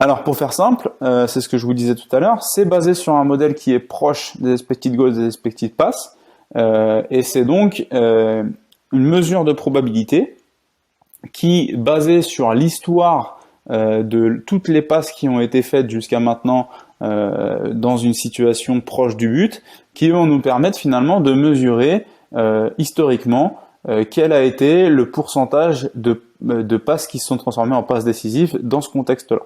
Alors pour faire simple, c'est ce que je vous disais tout à l'heure, c'est basé sur un modèle qui est proche des expected goals et des expected pass, et c'est donc une mesure de probabilité qui, basée sur l'histoire de toutes les passes qui ont été faites jusqu'à maintenant dans une situation proche du but, qui vont nous permettre finalement de mesurer historiquement quel a été le pourcentage de passes qui se sont transformées en passes décisives dans ce contexte-là.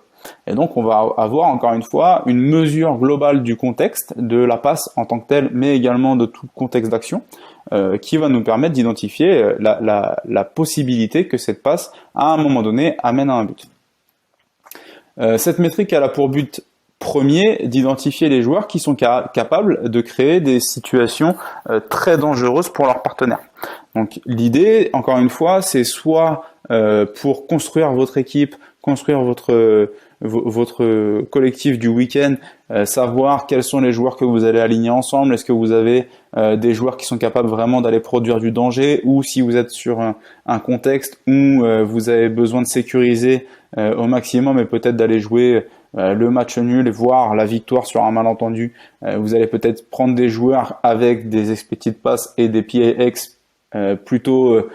Et donc on va avoir encore une fois une mesure globale du contexte, de la passe en tant que telle, mais également de tout le contexte d'action, qui va nous permettre d'identifier la possibilité que cette passe, à un moment donné, amène à un but. Cette métrique elle a pour but premier d'identifier les joueurs qui sont capables de créer des situations très dangereuses pour leurs partenaires. Donc l'idée, encore une fois, c'est soit pour construire votre équipe, construire votre collectif du week-end, savoir quels sont les joueurs que vous allez aligner ensemble, est-ce que vous avez des joueurs qui sont capables vraiment d'aller produire du danger, ou si vous êtes sur un contexte où vous avez besoin de sécuriser au maximum et peut-être d'aller jouer le match nul, voire la victoire sur un malentendu, vous allez peut-être prendre des joueurs avec des expected pass et des PAX plutôt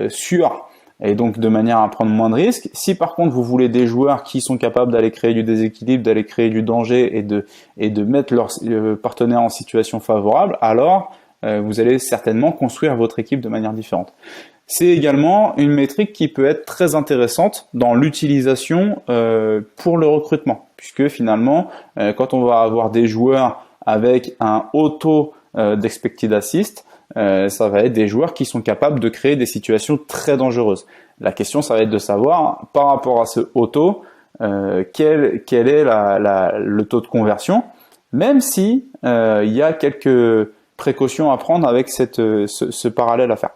sûrs, et donc de manière à prendre moins de risques. Si par contre vous voulez des joueurs qui sont capables d'aller créer du déséquilibre, d'aller créer du danger et de mettre leurs partenaires en situation favorable, alors vous allez certainement construire votre équipe de manière différente. C'est également une métrique qui peut être très intéressante dans l'utilisation pour le recrutement, puisque finalement, quand on va avoir des joueurs avec un haut taux d'expected assist, ça va être des joueurs qui sont capables de créer des situations très dangereuses. La question, ça va être de savoir, par rapport à ce haut taux, quel est le taux de conversion, même si il y a quelques précautions à prendre avec ce parallèle à faire.